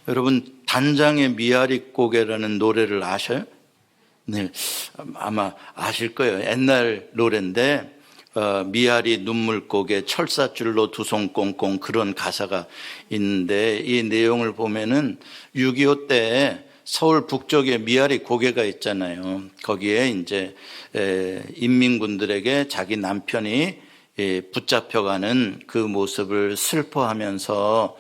여러분, 단장의 미아리 고개라는 노래를 아셔요? 네, 아마 아실 거예요. 옛날 노래인데 미아리 눈물고개 철사줄로 두 손 꽁꽁, 그런 가사가 있는데, 이 내용을 보면은 6.25 때 서울 북쪽에 미아리 고개가 있잖아요. 거기에 이제 인민군들에게 자기 남편이 붙잡혀가는 그 모습을 슬퍼하면서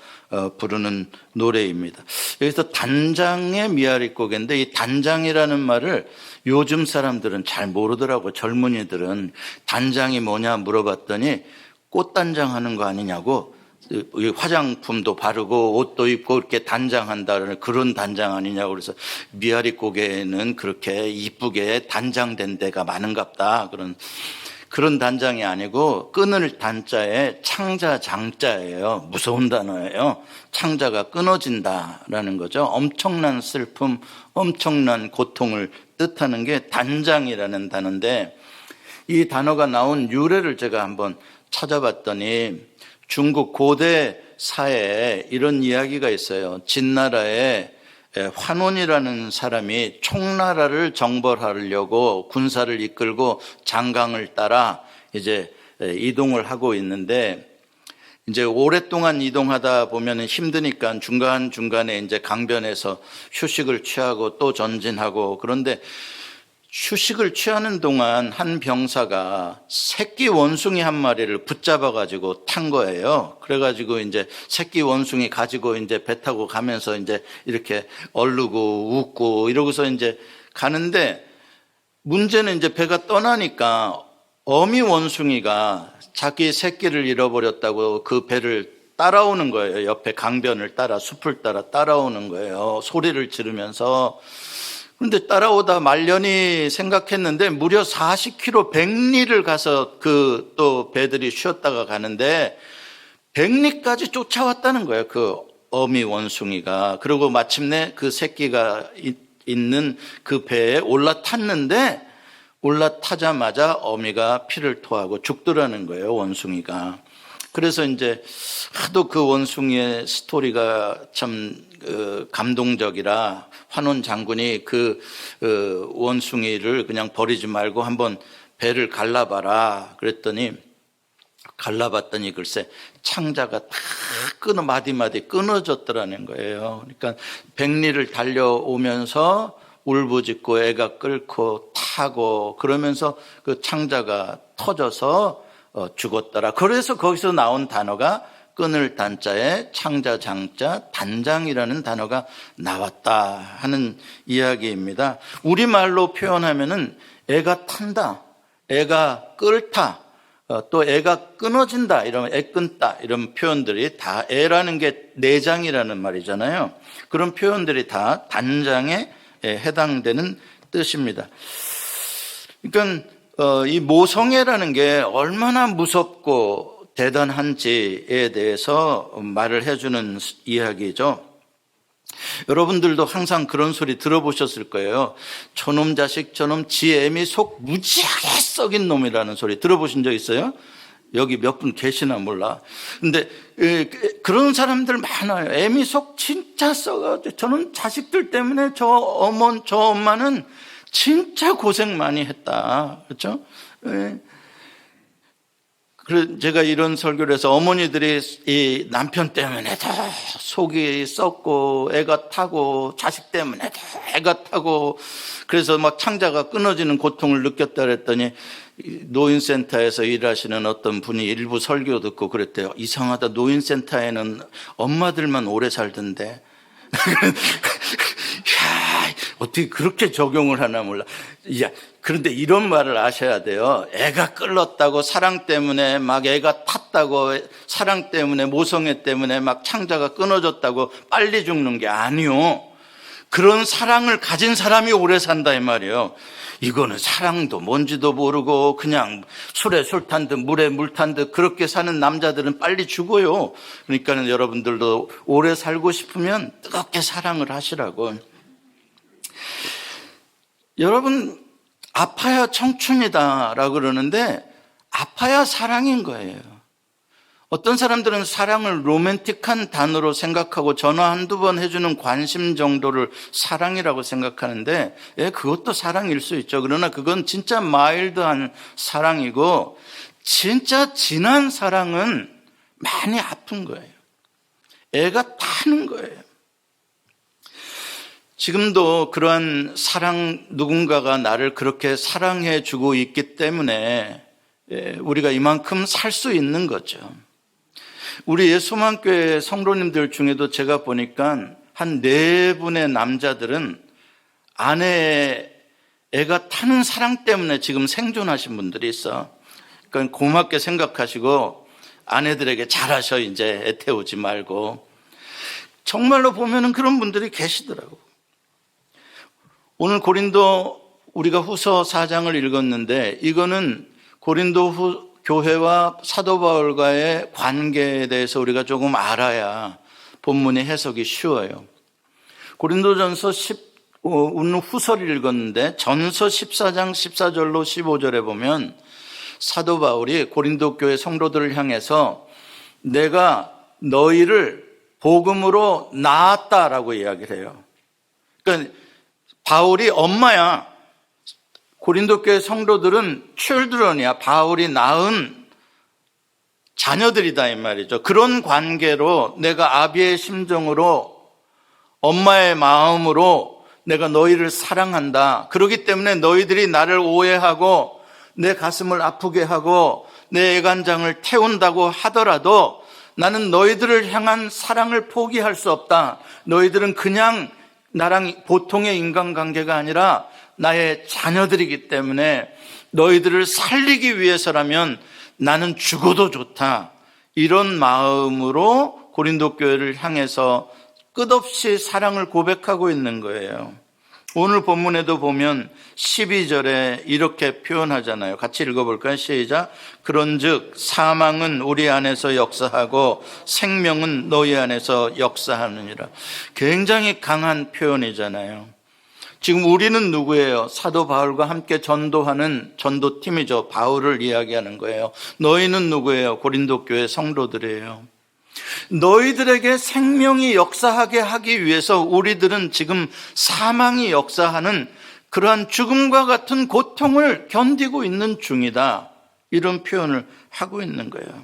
부르는 노래입니다. 여기서 단장의 미아리 고개인데, 이 단장이라는 말을 요즘 사람들은 잘 모르더라고. 젊은이들은 단장이 뭐냐 물어봤더니 꽃단장 하는 거 아니냐고, 화장품도 바르고 옷도 입고 이렇게 단장한다는 그런 단장 아니냐고. 그래서 미아리 고개는 그렇게 이쁘게 단장된 데가 많은갑다, 그런 단장이 아니고, 끊을 단자에 창자 장자예요. 무서운 단어예요. 창자가 끊어진다라는 거죠. 엄청난 슬픔, 엄청난 고통을 뜻하는 게 단장이라는 단어인데, 이 단어가 나온 유래를 제가 한번 찾아봤더니 중국 고대사에 이런 이야기가 있어요. 진나라에 환원이라는 사람이 총나라를 정벌하려고 군사를 이끌고 장강을 따라 이제 이동을 하고 있는데, 이제 오랫동안 이동하다 보면 힘드니까 중간중간에 이제 강변에서 휴식을 취하고 또 전진하고, 그런데 휴식을 취하는 동안 한 병사가 새끼 원숭이 한 마리를 붙잡아 가지고 탄 거예요. 그래가지고 이제 새끼 원숭이 가지고 이제 배 타고 가면서 이제 이렇게 얼르고 웃고 이러고서 이제 가는데, 문제는 이제 배가 떠나니까 어미 원숭이가 자기 새끼를 잃어버렸다고 그 배를 따라오는 거예요. 옆에 강변을 따라, 숲을 따라 따라오는 거예요. 소리를 지르면서. 그런데 따라오다 말년이 생각했는데 무려 40km 100리를 가서 그 또 배들이 쉬었다가 가는데 100리까지 쫓아왔다는 거예요, 그 어미 원숭이가. 그리고 마침내 그 새끼가 있는 그 배에 올라탔는데, 올라타자마자 어미가 피를 토하고 죽더라는 거예요, 원숭이가. 그래서 이제 하도 그 원숭이의 스토리가 참 감동적이라 환원 장군이 그 원숭이를 그냥 버리지 말고 한번 배를 갈라봐라 그랬더니, 갈라봤더니 글쎄 창자가 다 마디마디 끊어졌더라는 거예요. 그러니까 100리를 달려오면서 울부짖고 애가 끓고 타고 그러면서 그 창자가 터져서 죽었더라. 그래서 거기서 나온 단어가 끊을 단자에 창자 장자 단장이라는 단어가 나왔다 하는 이야기입니다. 우리말로 표현하면은 애가 탄다, 애가 끓다, 또 애가 끊어진다, 이러면 애 끊다, 이런 표현들이 다, 애라는 게 내장이라는 말이잖아요. 그런 표현들이 다 단장에 해당되는 뜻입니다. 그러니까 이 모성애라는 게 얼마나 무섭고 대단한지에 대해서 말을 해주는 이야기죠. 여러분들도 항상 그런 소리 들어보셨을 거예요. 저놈 자식, 저놈 지 애미 속 무지하게 썩인 놈이라는 소리 들어보신 적 있어요? 여기 몇 분 계시나 몰라. 근데 그런 사람들 많아요. 애미 속 진짜 썩어가지고 저는 자식들 때문에 저 엄마는 진짜 고생 많이 했다. 그렇죠? 그래서 제가 이런 설교를 해서 어머니들이 이 남편 때문에도 속이 썩고 애가 타고 자식 때문에도 애가 타고 그래서 막 창자가 끊어지는 고통을 느꼈다 그랬더니, 노인센터에서 일하시는 어떤 분이 일부 설교 듣고 그랬대요. 이상하다, 노인센터에는 엄마들만 오래 살던데. 야, 어떻게 그렇게 적용을 하나 몰라. 야, 그런데 이런 말을 아셔야 돼요. 애가 끌렀다고, 사랑 때문에 막 애가 탔다고, 사랑 때문에, 모성애 때문에 막 창자가 끊어졌다고 빨리 죽는 게 아니요. 그런 사랑을 가진 사람이 오래 산다 이 말이에요. 이거는 사랑도 뭔지도 모르고 그냥 술에 술 탄 듯 물에 물 탄 듯 그렇게 사는 남자들은 빨리 죽어요. 그러니까 여러분들도 오래 살고 싶으면 뜨겁게 사랑을 하시라고. 여러분, 아파야 청춘이다라고 그러는데 아파야 사랑인 거예요. 어떤 사람들은 사랑을 로맨틱한 단어로 생각하고 전화 한두 번 해주는 관심 정도를 사랑이라고 생각하는데, 그것도 사랑일 수 있죠. 그러나 그건 진짜 마일드한 사랑이고, 진짜 진한 사랑은 많이 아픈 거예요. 애가 타는 거예요. 지금도 그러한 사랑, 누군가가 나를 그렇게 사랑해 주고 있기 때문에 우리가 이만큼 살 수 있는 거죠. 우리 예수만교회 성도님들 중에도 제가 보니까 한 4분의 남자들은 애가 타는 사랑 때문에 지금 생존하신 분들이 있어. 그러니까 고맙게 생각하시고 아내들에게 잘하셔, 이제 애 태우지 말고. 정말로 보면은 그런 분들이 계시더라고. 오늘 고린도 우리가 후서 4장을 읽었는데, 이거는 고린도 교회와 사도 바울과의 관계에 대해서 우리가 조금 알아야 본문의 해석이 쉬워요. 고린도전서 오늘 후서를 읽었는데 전서 14장 14절로 15절에 보면 사도 바울이 고린도 교회 성도들을 향해서 내가 너희를 복음으로 낳았다라고 이야기를 해요. 그러니까 바울이 엄마야. 고린도 교회 성도들은 children이야. 바울이 낳은 자녀들이다 이 말이죠. 그런 관계로 내가 아비의 심정으로, 엄마의 마음으로 내가 너희를 사랑한다. 그렇기 때문에 너희들이 나를 오해하고 내 가슴을 아프게 하고 내 애간장을 태운다고 하더라도 나는 너희들을 향한 사랑을 포기할 수 없다. 너희들은 그냥 나랑 보통의 인간관계가 아니라 나의 자녀들이기 때문에 너희들을 살리기 위해서라면 나는 죽어도 좋다. 이런 마음으로 고린도 교회를 향해서 끝없이 사랑을 고백하고 있는 거예요. 오늘 본문에도 보면 12절에 이렇게 표현하잖아요. 같이 읽어볼까요? 시작. 그런즉 사망은 우리 안에서 역사하고 생명은 너희 안에서 역사하느니라. 굉장히 강한 표현이잖아요. 지금 우리는 누구예요? 사도 바울과 함께 전도하는 전도팀이죠. 바울을 이야기하는 거예요. 너희는 누구예요? 고린도 교회 성도들이에요. 너희들에게 생명이 역사하게 하기 위해서 우리들은 지금 사망이 역사하는 그러한 죽음과 같은 고통을 견디고 있는 중이다. 이런 표현을 하고 있는 거예요.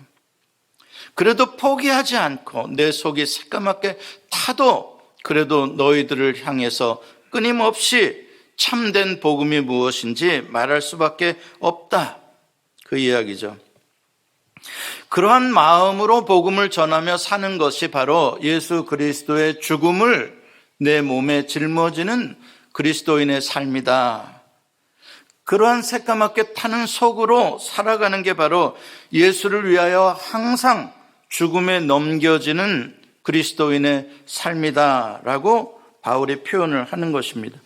그래도 포기하지 않고 내 속이 새까맣게 타도 그래도 너희들을 향해서 끊임없이 참된 복음이 무엇인지 말할 수밖에 없다. 그 이야기죠. 그러한 마음으로 복음을 전하며 사는 것이 바로 예수 그리스도의 죽음을 내 몸에 짊어지는 그리스도인의 삶이다. 그러한 새까맣게 타는 속으로 살아가는 게 바로 예수를 위하여 항상 죽음에 넘겨지는 그리스도인의 삶이다라고 바울이 표현을 하는 것입니다.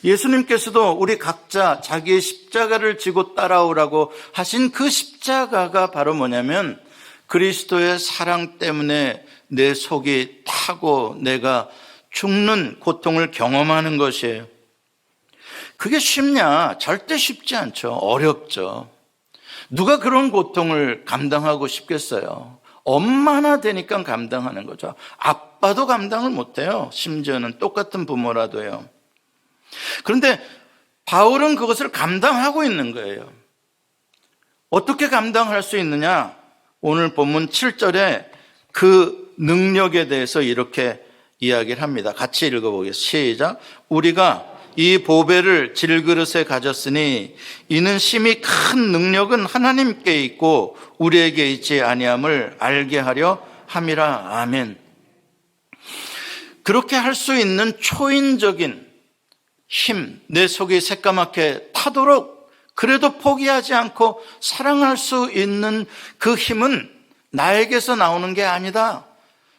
예수님께서도 우리 각자 자기의 십자가를 지고 따라오라고 하신 그 십자가가 바로 뭐냐면 그리스도의 사랑 때문에 내 속이 타고 내가 죽는 고통을 경험하는 것이에요. 그게 쉽냐? 절대 쉽지 않죠. 어렵죠. 누가 그런 고통을 감당하고 싶겠어요? 엄마나 되니까 감당하는 거죠. 아빠도 감당을 못해요. 심지어는 똑같은 부모라도요. 그런데 바울은 그것을 감당하고 있는 거예요. 어떻게 감당할 수 있느냐? 오늘 본문 7절에 그 능력에 대해서 이렇게 이야기를 합니다. 같이 읽어보겠습니다. 시작. 우리가 이 보배를 질그릇에 가졌으니 이는 심히 큰 능력은 하나님께 있고 우리에게 있지 아니함을 알게 하려 함이라. 아멘. 그렇게 할 수 있는 초인적인 힘, 내 속이 새까맣게 타도록 그래도 포기하지 않고 사랑할 수 있는 그 힘은 나에게서 나오는 게 아니다.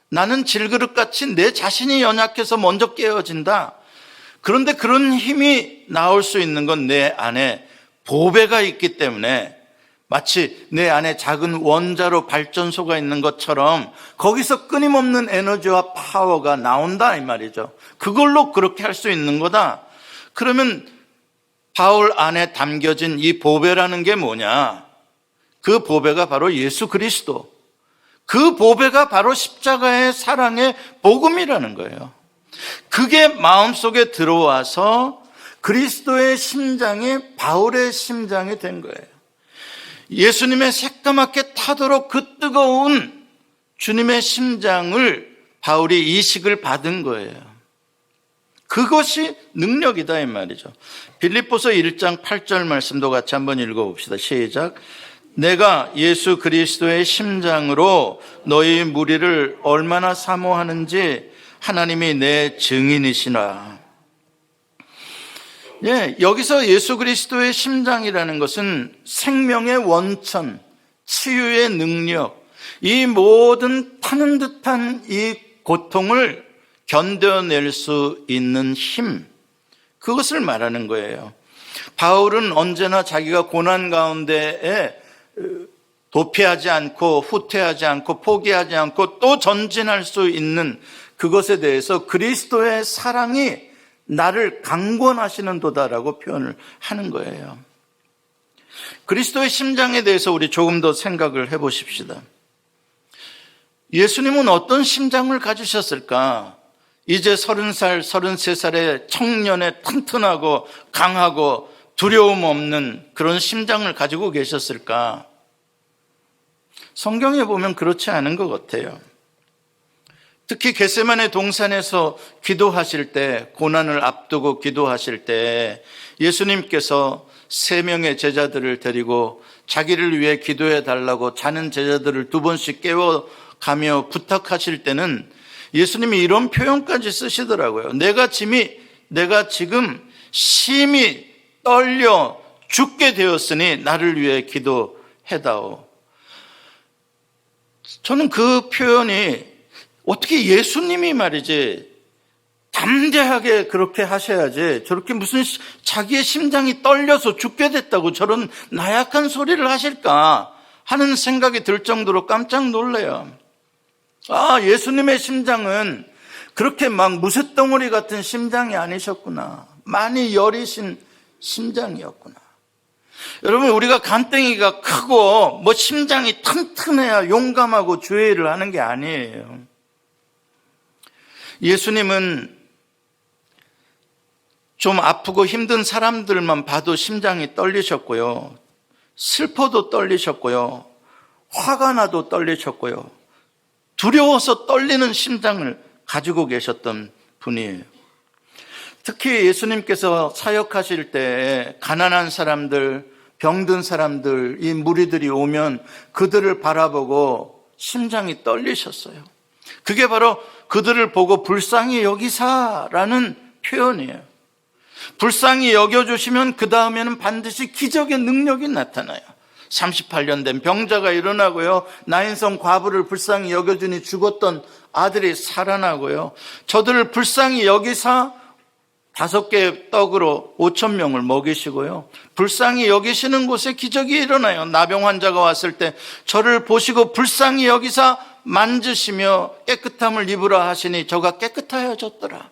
나는 질그릇같이 내 자신이 연약해서 먼저 깨어진다. 그런데 그런 힘이 나올 수 있는 건 내 안에 보배가 있기 때문에 마치 내 안에 작은 원자로 발전소가 있는 것처럼 거기서 끊임없는 에너지와 파워가 나온다 이 말이죠. 그걸로 그렇게 할 수 있는 거다. 그러면 바울 안에 담겨진 이 보배라는 게 뭐냐? 그 보배가 바로 예수 그리스도. 그 보배가 바로 십자가의 사랑의 복음이라는 거예요. 그게 마음속에 들어와서 그리스도의 심장이 바울의 심장이 된 거예요. 예수님의 새까맣게 타도록 그 뜨거운 주님의 심장을 바울이 이식을 받은 거예요. 그것이 능력이다 이 말이죠. 빌립보서 1장 8절 말씀도 같이 한번 읽어봅시다. 시작. 내가 예수 그리스도의 심장으로 너희 무리를 얼마나 사모하는지 하나님이 내 증인이시나. 예, 여기서 예수 그리스도의 심장이라는 것은 생명의 원천, 치유의 능력, 이 모든 타는 듯한 이 고통을 견뎌낼 수 있는 힘, 그것을 말하는 거예요. 바울은 언제나 자기가 고난 가운데에 도피하지 않고 후퇴하지 않고 포기하지 않고 또 전진할 수 있는 그것에 대해서 그리스도의 사랑이 나를 강권하시는도다라고 표현을 하는 거예요. 그리스도의 심장에 대해서 우리 조금 더 생각을 해보십시다. 예수님은 어떤 심장을 가지셨을까? 이제 30살, 33살의 청년의 튼튼하고 강하고 두려움 없는 그런 심장을 가지고 계셨을까? 성경에 보면 그렇지 않은 것 같아요. 특히 겟세마네 동산에서 기도하실 때, 고난을 앞두고 기도하실 때 예수님께서 3명의 제자들을 데리고 자기를 위해 기도해 달라고 자는 제자들을 2번씩 깨워가며 부탁하실 때는 예수님이 이런 표현까지 쓰시더라고요. 내가 지금 심히 떨려 죽게 되었으니 나를 위해 기도해다오. 저는 그 표현이 어떻게 예수님이 말이지 담대하게 그렇게 하셔야지 저렇게 무슨 자기의 심장이 떨려서 죽게 됐다고 저런 나약한 소리를 하실까 하는 생각이 들 정도로 깜짝 놀래요. 예수님의 심장은 그렇게 막 무쇠덩어리 같은 심장이 아니셨구나. 많이 여리신 심장이었구나. 여러분, 우리가 간땡이가 크고 뭐 심장이 튼튼해야 용감하고 주의를 하는 게 아니에요. 예수님은 좀 아프고 힘든 사람들만 봐도 심장이 떨리셨고요. 슬퍼도 떨리셨고요. 화가 나도 떨리셨고요. 두려워서 떨리는 심장을 가지고 계셨던 분이에요. 특히 예수님께서 사역하실 때 가난한 사람들, 병든 사람들, 이 무리들이 오면 그들을 바라보고 심장이 떨리셨어요. 그게 바로 그들을 보고 불쌍히 여기사라는 표현이에요. 불쌍히 여겨주시면 그 다음에는 반드시 기적의 능력이 나타나요. 38년 된 병자가 일어나고요. 나인성 과부를 불쌍히 여겨주니 죽었던 아들이 살아나고요. 저들을 불쌍히 여기사 5개의 떡으로 5,000명을 먹이시고요. 불쌍히 여기시는 곳에 기적이 일어나요. 나병 환자가 왔을 때 저를 보시고 불쌍히 여기사 만지시며 깨끗함을 입으라 하시니 저가 깨끗하여졌더라.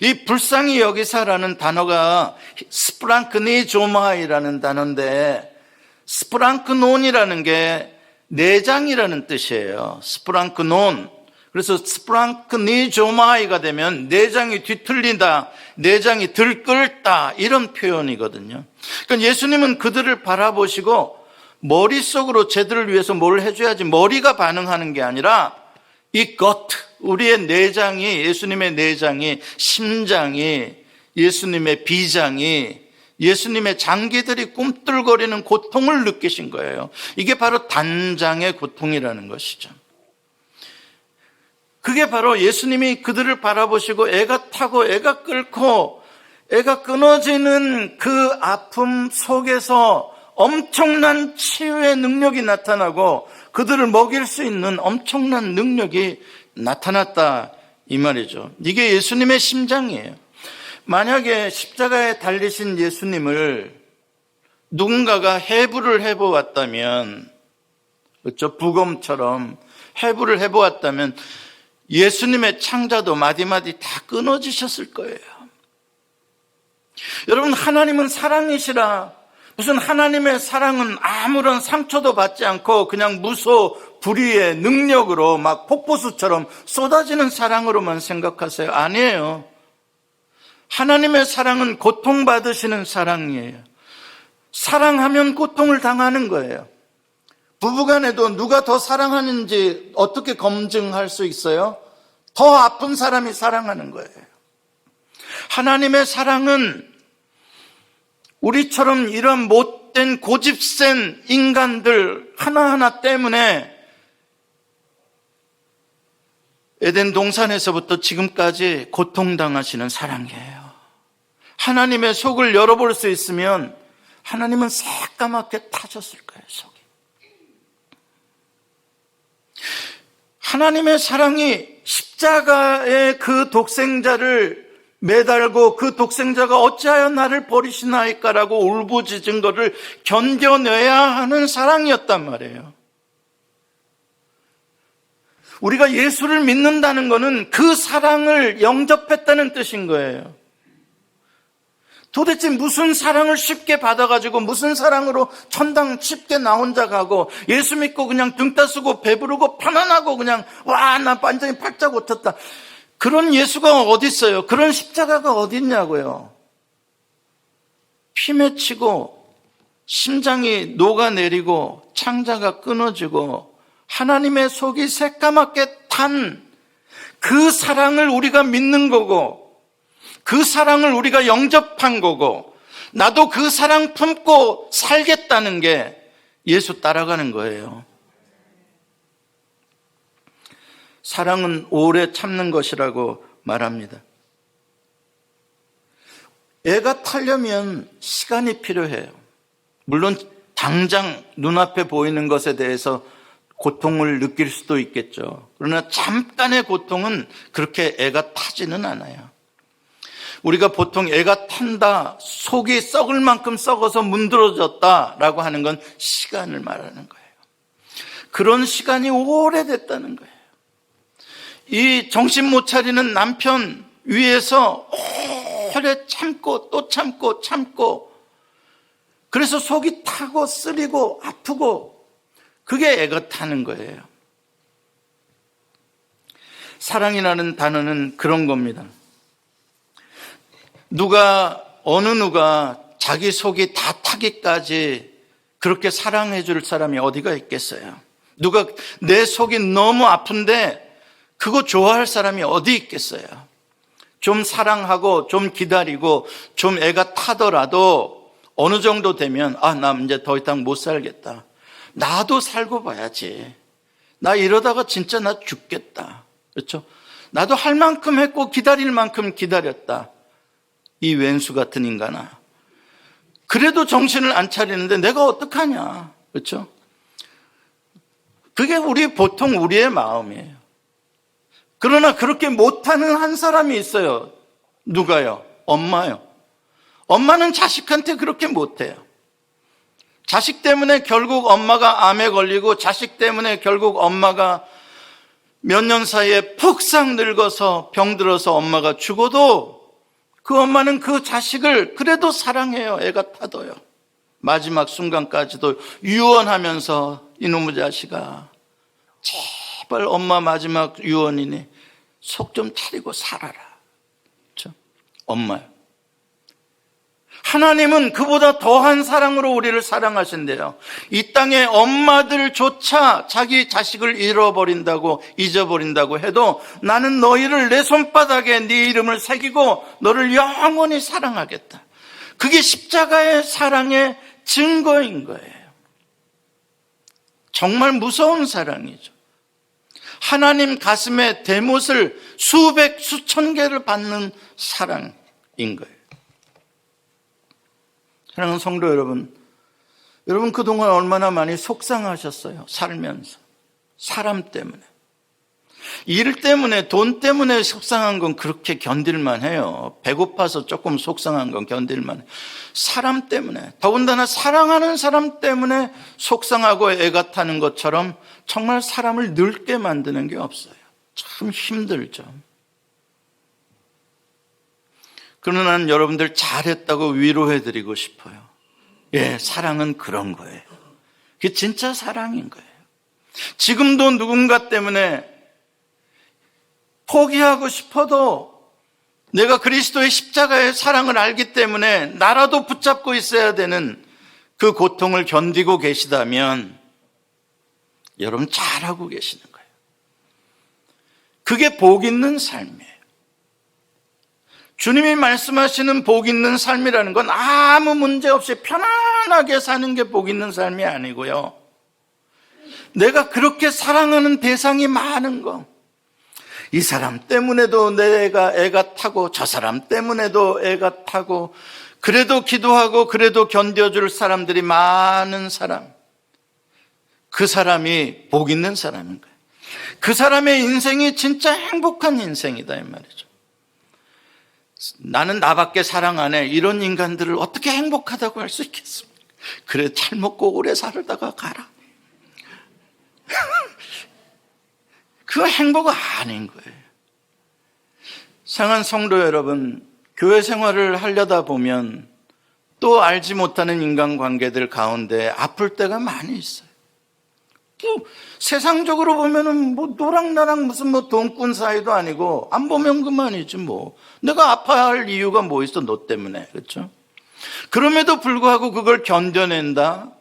이 불쌍히 여기사라는 단어가 스프랑크니조마이라는 단어인데 스프랑크논이라는 게 내장이라는 뜻이에요. 스프랑크논. 그래서 스프랑크니조마이가 되면 내장이 뒤틀린다, 내장이 들끓다 이런 표현이거든요. 그러니까 예수님은 그들을 바라보시고 머릿속으로 쟤들을 위해서 뭘 해줘야지 머리가 반응하는 게 아니라 이 것, 우리의 내장이, 예수님의 내장이, 심장이, 예수님의 비장이, 예수님의 장기들이 꿈틀거리는 고통을 느끼신 거예요. 이게 바로 단장의 고통이라는 것이죠. 그게 바로 예수님이 그들을 바라보시고 애가 타고 애가 끓고 애가 끊어지는 그 아픔 속에서 엄청난 치유의 능력이 나타나고 그들을 먹일 수 있는 엄청난 능력이 나타났다 이 말이죠. 이게 예수님의 심장이에요. 만약에 십자가에 달리신 예수님을 누군가가 해부를 해보았다면, 그렇죠? 부검처럼 해부를 해보았다면 예수님의 창자도 마디마디 다 끊어지셨을 거예요. 여러분, 하나님은 사랑이시라. 무슨 하나님의 사랑은 아무런 상처도 받지 않고 그냥 무소 불의의 능력으로 막 폭포수처럼 쏟아지는 사랑으로만 생각하세요. 아니에요. 하나님의 사랑은 고통받으시는 사랑이에요. 사랑하면 고통을 당하는 거예요. 부부간에도 누가 더 사랑하는지 어떻게 검증할 수 있어요? 더 아픈 사람이 사랑하는 거예요. 하나님의 사랑은 우리처럼 이런 못된 고집센 인간들 하나하나 때문에 에덴 동산에서부터 지금까지 고통당하시는 사랑이에요. 하나님의 속을 열어볼 수 있으면 하나님은 새까맣게 타셨을 거예요, 속이. 하나님의 사랑이 십자가의 그 독생자를 매달고 그 독생자가 어찌하여 나를 버리시나이까라고 울부짖은 것을 견뎌내야 하는 사랑이었단 말이에요. 우리가 예수를 믿는다는 것은 그 사랑을 영접했다는 뜻인 거예요. 도대체 무슨 사랑을 쉽게 받아가지고 무슨 사랑으로 천당 쉽게 나 혼자 가고 예수 믿고 그냥 등 따쓰고 배부르고 편안하고 그냥 와, 나 완전히 팔짝 웃었다. 그런 예수가 어디 있어요? 그런 십자가가 어디 있냐고요. 피 맺히고 심장이 녹아내리고 창자가 끊어지고 하나님의 속이 새까맣게 탄 그 사랑을 우리가 믿는 거고 그 사랑을 우리가 영접한 거고 나도 그 사랑 품고 살겠다는 게 예수 따라가는 거예요. 사랑은 오래 참는 것이라고 말합니다. 애가 타려면 시간이 필요해요. 물론 당장 눈앞에 보이는 것에 대해서 고통을 느낄 수도 있겠죠. 그러나 잠깐의 고통은 그렇게 애가 타지는 않아요. 우리가 보통 애가 탄다, 속이 썩을 만큼 썩어서 문드러졌다라고 하는 건 시간을 말하는 거예요. 그런 시간이 오래됐다는 거예요. 이 정신 못 차리는 남편 위에서 오래 참고 또 참고 참고 그래서 속이 타고 쓰리고 아프고 그게 애가 타는 거예요. 사랑이라는 단어는 그런 겁니다. 어느 누가 자기 속이 다 타기까지 그렇게 사랑해 줄 사람이 어디가 있겠어요? 누가 내 속이 너무 아픈데 그거 좋아할 사람이 어디 있겠어요? 좀 사랑하고 좀 기다리고 좀 애가 타더라도 어느 정도 되면 나 이제 더 이상 못 살겠다. 나도 살고 봐야지. 나 이러다가 진짜 나 죽겠다. 그렇죠? 나도 할 만큼 했고 기다릴 만큼 기다렸다. 이 왼수 같은 인간아. 그래도 정신을 안 차리는데 내가 어떡하냐. 그렇죠? 그게 보통 우리의 마음이에요. 그러나 그렇게 못하는 한 사람이 있어요. 누가요? 엄마요. 엄마는 자식한테 그렇게 못해요. 자식 때문에 결국 엄마가 암에 걸리고 자식 때문에 결국 엄마가 몇 년 사이에 푹싹 늙어서 병들어서 엄마가 죽어도 그 엄마는 그 자식을 그래도 사랑해요. 애가 타도요. 마지막 순간까지도 유언하면서 이놈의 자식아 제발 엄마 마지막 유언이니 속 좀 차리고 살아라. 그렇죠? 엄마요. 하나님은 그보다 더한 사랑으로 우리를 사랑하신대요. 이 땅의 엄마들조차 자기 자식을 잊어버린다고 해도 나는 너희를 내 손바닥에 네 이름을 새기고 너를 영원히 사랑하겠다. 그게 십자가의 사랑의 증거인 거예요. 정말 무서운 사랑이죠. 하나님 가슴에 대못을 수백 수천 개를 받는 사랑인 거예요. 사랑하는 성도 여러분 그동안 얼마나 많이 속상하셨어요. 살면서 사람 때문에 일 때문에 돈 때문에 속상한 건 그렇게 견딜만 해요. 배고파서 조금 속상한 건 견딜만 해요. 사람 때문에 더군다나 사랑하는 사람 때문에 속상하고 애가 타는 것처럼 정말 사람을 늙게 만드는 게 없어요. 참 힘들죠. 그러나 나는 여러분들 잘했다고 위로해드리고 싶어요. 사랑은 그런 거예요. 그게 진짜 사랑인 거예요. 지금도 누군가 때문에 포기하고 싶어도 내가 그리스도의 십자가의 사랑을 알기 때문에 나라도 붙잡고 있어야 되는 그 고통을 견디고 계시다면 여러분 잘하고 계시는 거예요. 그게 복 있는 삶이에요. 주님이 말씀하시는 복 있는 삶이라는 건 아무 문제 없이 편안하게 사는 게 복 있는 삶이 아니고요. 내가 그렇게 사랑하는 대상이 많은 거, 이 사람 때문에도 내가 애가 타고 저 사람 때문에도 애가 타고 그래도 기도하고 그래도 견뎌줄 사람들이 많은 사람, 그 사람이 복 있는 사람인 거예요. 그 사람의 인생이 진짜 행복한 인생이다 이 말이죠. 나는 나밖에 사랑 안 해, 이런 인간들을 어떻게 행복하다고 할 수 있겠습니까? 그래, 잘 먹고 오래 살다가 가라. 그거 행복 아닌 거예요. 사랑하는 성도 여러분, 교회 생활을 하려다 보면 또 알지 못하는 인간관계들 가운데 아플 때가 많이 있어요. 또 세상적으로 보면은 뭐 너랑 나랑 무슨 뭐 돈꾼 사이도 아니고 안 보면 그만이지 뭐. 내가 아파할 이유가 뭐 있어, 너 때문에. 그렇죠? 그럼에도 불구하고 그걸 견뎌낸다.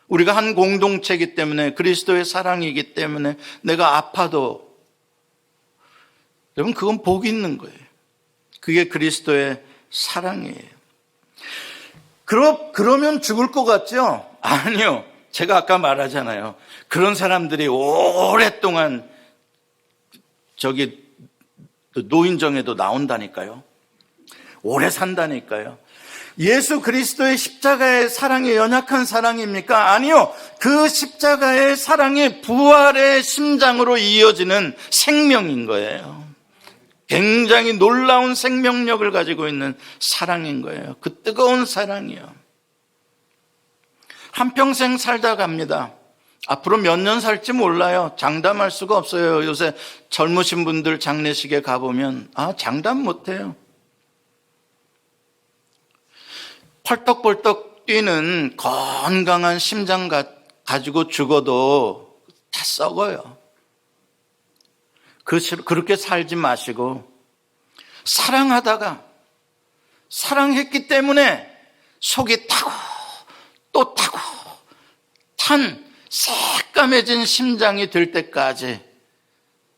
우리가 한 공동체이기 때문에, 그리스도의 사랑이기 때문에 내가 아파도, 여러분 그건 복 있는 거예요. 그게 그리스도의 사랑이에요. 그러면 죽을 것 같죠? 아니요. 제가 아까 말하잖아요. 그런 사람들이 오랫동안 노인정에도 나온다니까요. 오래 산다니까요. 예수 그리스도의 십자가의 사랑이 연약한 사랑입니까? 아니요. 그 십자가의 사랑이 부활의 심장으로 이어지는 생명인 거예요. 굉장히 놀라운 생명력을 가지고 있는 사랑인 거예요. 그 뜨거운 사랑이요. 한평생 살다 갑니다. 앞으로 몇 년 살지 몰라요. 장담할 수가 없어요. 요새 젊으신 분들 장례식에 가보면 장담 못해요. 펄떡펄떡 뛰는 건강한 심장 가지고 죽어도 다 썩어요. 그렇게 살지 마시고 사랑하다가, 사랑했기 때문에 속이 타고 또 타고 탄 새까매진 심장이 될 때까지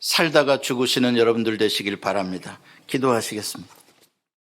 살다가 죽으시는 여러분들 되시길 바랍니다. 기도하시겠습니다.